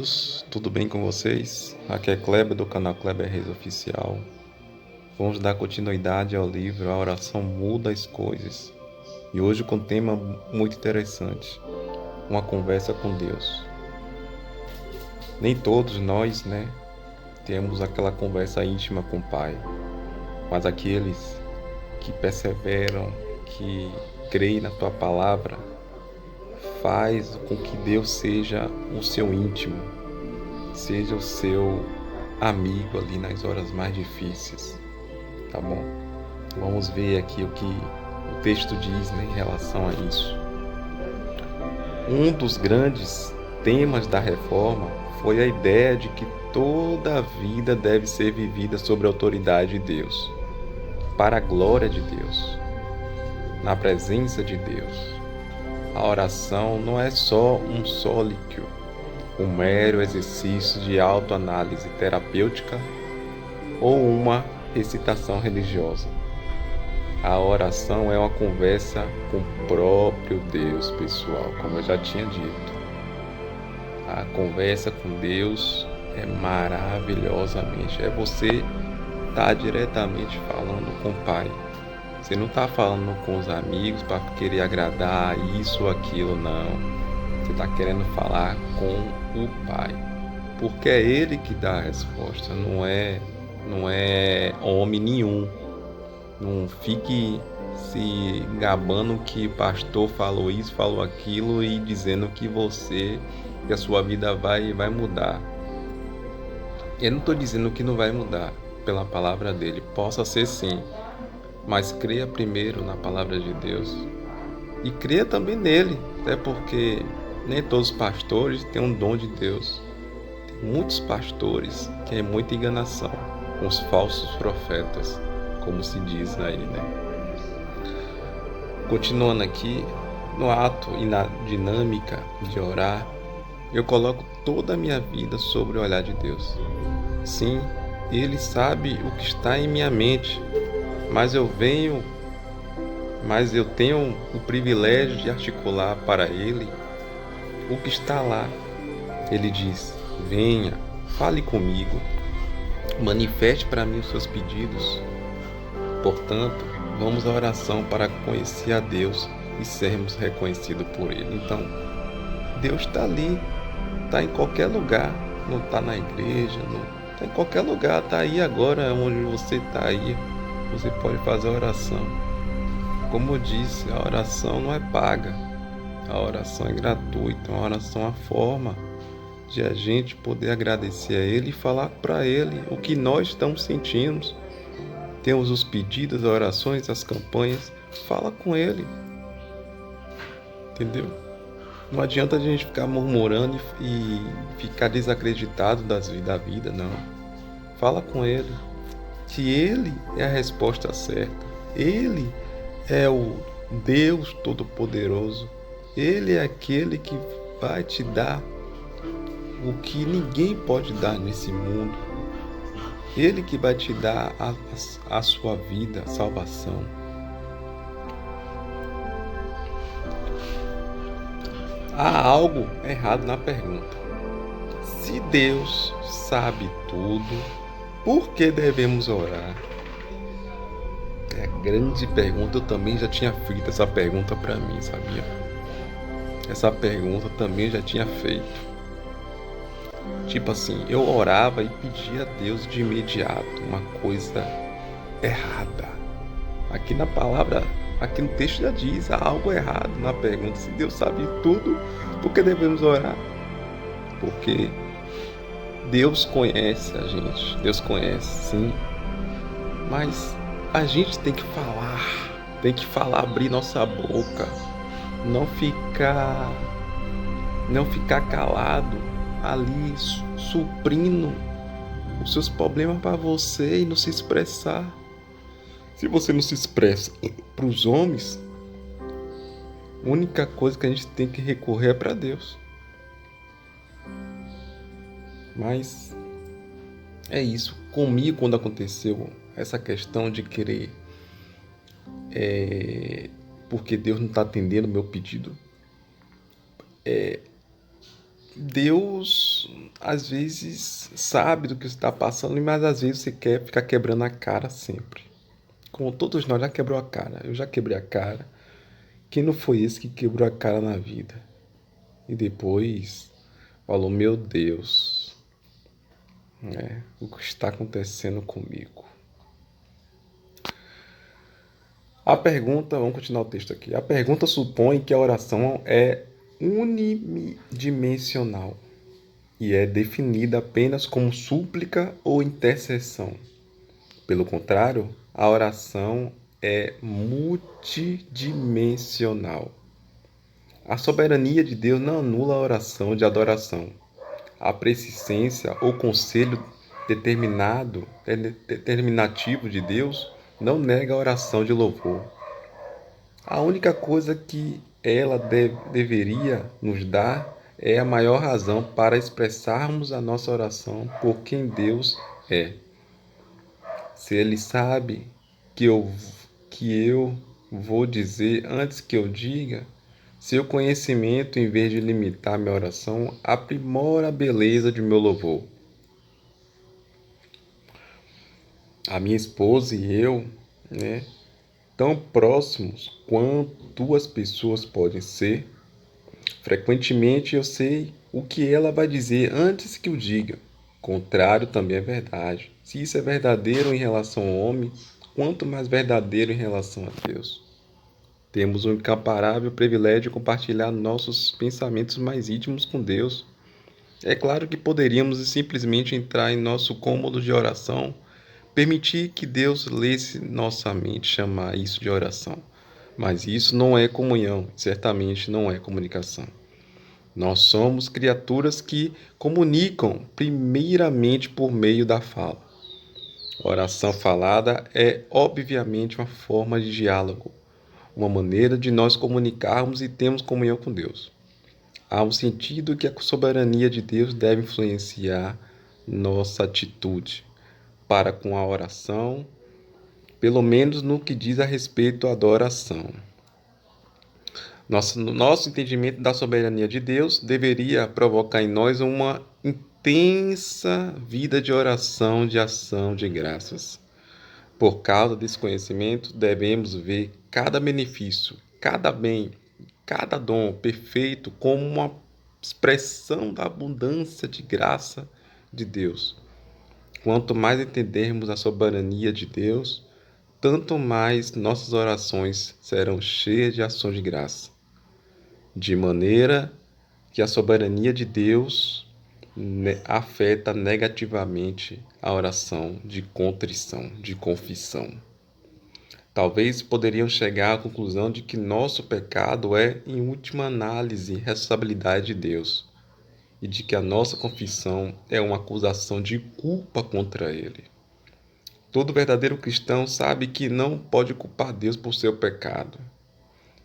todos, tudo bem com vocês? Aqui é Kleber do canal Kleber Reis Oficial. Vamos dar continuidade ao livro A Oração Muda as Coisas. E hoje com um tema muito interessante, uma conversa com Deus. Nem todos nós, temos aquela conversa íntima com o Pai, mas aqueles que perseveram, que creem na Tua Palavra, faz com que Deus seja o seu íntimo, seja o seu amigo ali nas horas mais difíceis, tá bom? Vamos ver aqui o que o texto diz, em relação a isso. Um dos grandes temas da reforma foi a ideia de que toda a vida deve ser vivida sob a autoridade de Deus, para a glória de Deus, na presença de Deus. A oração não é só um solíquio, um mero exercício de autoanálise terapêutica ou uma recitação religiosa. A oração é uma conversa com o próprio Deus, pessoal, como eu já tinha dito. A conversa com Deus é maravilhosamente. É você estar diretamente falando com o Pai. Você não está falando com os amigos para querer agradar isso ou aquilo, não. Você está querendo falar com o Pai. Porque é Ele que dá a resposta, não é homem nenhum. Não fique se gabando que o pastor falou isso, falou aquilo e dizendo que a sua vida vai mudar. Eu não estou dizendo que não vai mudar pela palavra dele. Possa ser sim. Mas creia primeiro na palavra de Deus e creia também nele, até porque nem todos os pastores têm um dom de Deus. Tem muitos pastores que é muita enganação, com os falsos profetas, como se diz aí, Continuando aqui, no ato e na dinâmica de orar, eu coloco toda a minha vida sobre o olhar de Deus. Sim, Ele sabe o que está em minha mente, mas eu tenho o privilégio de articular para Ele o que está lá. Ele diz: venha, fale comigo, manifeste para mim os seus pedidos. Portanto, vamos à oração para conhecer a Deus e sermos reconhecidos por Ele. Então, Deus está ali, está em qualquer lugar, não está na igreja, não está em qualquer lugar, está aí agora onde você está aí. Você pode fazer a oração. Como eu disse, a oração não é paga, a oração é gratuita, a oração é uma forma de a gente poder agradecer a Ele e falar para Ele o que nós estamos sentindo. Temos os pedidos, as orações, as campanhas, fala com Ele, entendeu? Não adianta a gente ficar murmurando e ficar desacreditado da vida, não. Fala com Ele, que Ele é a resposta certa, Ele é o Deus Todo-Poderoso. Ele é aquele que vai te dar o que ninguém pode dar nesse mundo. Ele que vai te dar a sua vida, a salvação. Há algo errado na pergunta. Se Deus sabe tudo, por que devemos orar? É a grande pergunta. Eu também já tinha feito essa pergunta para mim, sabia? Essa pergunta também já tinha feito. Tipo assim, eu orava e pedia a Deus de imediato uma coisa errada. Aqui na palavra, aqui no texto já diz, há algo errado na pergunta. Se Deus sabe tudo, por que devemos orar? Porque Deus conhece a gente. Deus conhece, sim. Mas a gente tem que falar, abrir nossa boca, não ficar calado ali suprindo os seus problemas para você e não se expressar. Se você não se expressa para os homens, a única coisa que a gente tem que recorrer é para Deus. Mas é isso. Comigo, quando aconteceu essa questão de querer porque Deus não está atendendo o meu pedido, Deus às vezes sabe do que você está passando, mas às vezes você quer ficar quebrando a cara sempre. Como todos nós já quebrou a cara, eu já quebrei a cara. Quem não foi esse que quebrou a cara na vida? E depois falou, meu Deus, o que está acontecendo comigo? A pergunta, vamos continuar o texto aqui. A pergunta supõe que a oração é unidimensional e é definida apenas como súplica ou intercessão. Pelo contrário, a oração é multidimensional. A soberania de Deus não anula a oração de adoração. A presciência ou conselho determinativo de Deus não nega a oração de louvor. A única coisa que ela deveria nos dar é a maior razão para expressarmos a nossa oração por quem Deus é. Se Ele sabe que eu vou dizer antes que eu diga, seu conhecimento, em vez de limitar minha oração, aprimora a beleza de meu louvor. A minha esposa e eu, tão próximos quanto duas pessoas podem ser, frequentemente eu sei o que ela vai dizer antes que eu diga. O contrário também é verdade. Se isso é verdadeiro em relação ao homem, quanto mais verdadeiro em relação a Deus. Temos um incomparável privilégio de compartilhar nossos pensamentos mais íntimos com Deus. É claro que poderíamos simplesmente entrar em nosso cômodo de oração, permitir que Deus lesse nossa mente, chamar isso de oração. Mas isso não é comunhão, certamente não é comunicação. Nós somos criaturas que comunicam primeiramente por meio da fala. A oração falada é obviamente uma forma de diálogo, uma maneira de nós comunicarmos e termos comunhão com Deus. Há um sentido que a soberania de Deus deve influenciar nossa atitude para com a oração, pelo menos no que diz a respeito à adoração. Nosso entendimento da soberania de Deus deveria provocar em nós uma intensa vida de oração, de ação de graças. Por causa desse conhecimento, devemos ver cada benefício, cada bem, cada dom perfeito como uma expressão da abundância de graça de Deus. Quanto mais entendermos a soberania de Deus, tanto mais nossas orações serão cheias de ação de graça. De maneira que a soberania de Deus afeta negativamente a oração de contrição, de confissão. Talvez poderiam chegar à conclusão de que nosso pecado é, em última análise, responsabilidade de Deus e de que a nossa confissão é uma acusação de culpa contra Ele. Todo verdadeiro cristão sabe que não pode culpar Deus por seu pecado.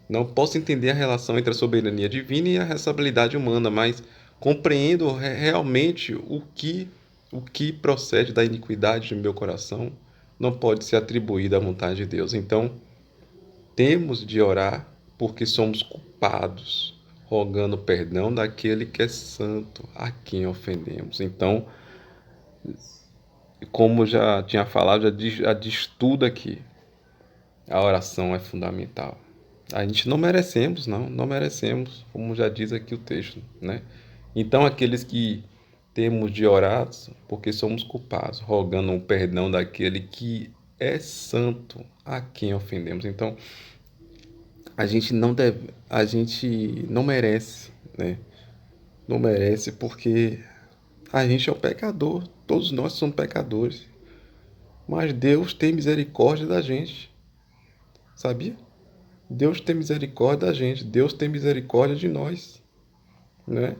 Não posso entender a relação entre a soberania divina e a responsabilidade humana, mas compreendo realmente o que procede da iniquidade de meu coração não pode ser atribuído à vontade de Deus. Então, temos de orar porque somos culpados, rogando perdão daquele que é santo, a quem ofendemos. Então, como já tinha falado, já diz tudo aqui. A oração é fundamental. A gente não merecemos, não merecemos, como já diz aqui o texto, né? Então, aqueles que temos de orar, porque somos culpados, rogando o perdão daquele que é santo, a quem ofendemos. Então, a gente não merece, né? Não merece porque a gente é um pecador, todos nós somos pecadores. Mas Deus tem misericórdia da gente, sabia? Deus tem misericórdia da gente, Deus tem misericórdia de nós, né?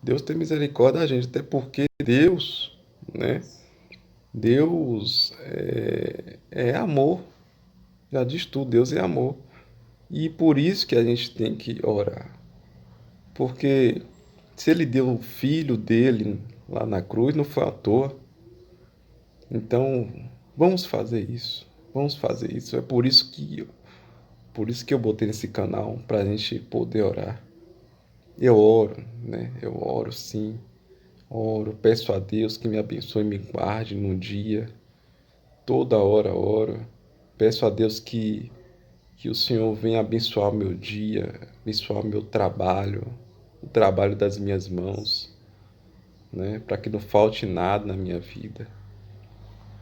Deus tem misericórdia da gente, até porque Deus, né? Deus é amor, já diz tudo, Deus é amor. E por isso que a gente tem que orar. Porque se Ele deu o Filho dele lá na cruz, não foi à toa. Então, vamos fazer isso. Vamos fazer isso. É por isso que eu botei nesse canal, para a gente poder orar. Eu oro, né? Eu oro sim. Oro, peço a Deus que me abençoe e me guarde no dia. Toda hora oro. Peço a Deus que o Senhor venha abençoar o meu dia, abençoar o meu trabalho, o trabalho das minhas mãos, né? Para que não falte nada na minha vida.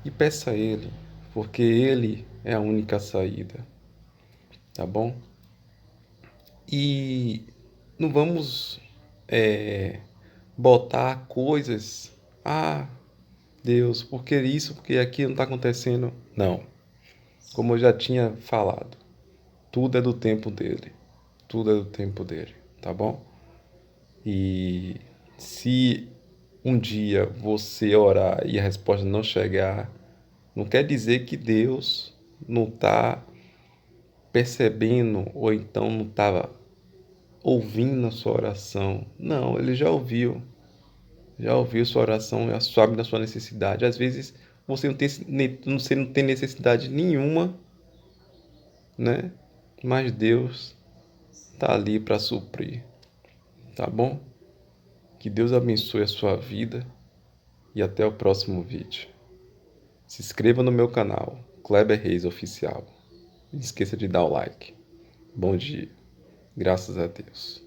E peça a Ele, porque Ele é a única saída, tá bom? E não vamos botar coisas. Ah, Deus, por que isso? Porque aqui não está acontecendo. Não. Como eu já tinha falado, tudo é do tempo dele. Tudo é do tempo dele, tá bom? E se um dia você orar e a resposta não chegar, não quer dizer que Deus não está percebendo ou então não estava ouvindo a sua oração. Não, ele já ouviu. Já ouviu sua oração, já sabe da sua necessidade. Às vezes você não tem necessidade nenhuma, né? Mas Deus está ali para suprir, tá bom? Que Deus abençoe a sua vida e até o próximo vídeo. Se inscreva no meu canal, Kleber Reis Oficial. Não esqueça de dar o like. Bom dia. Graças a Deus.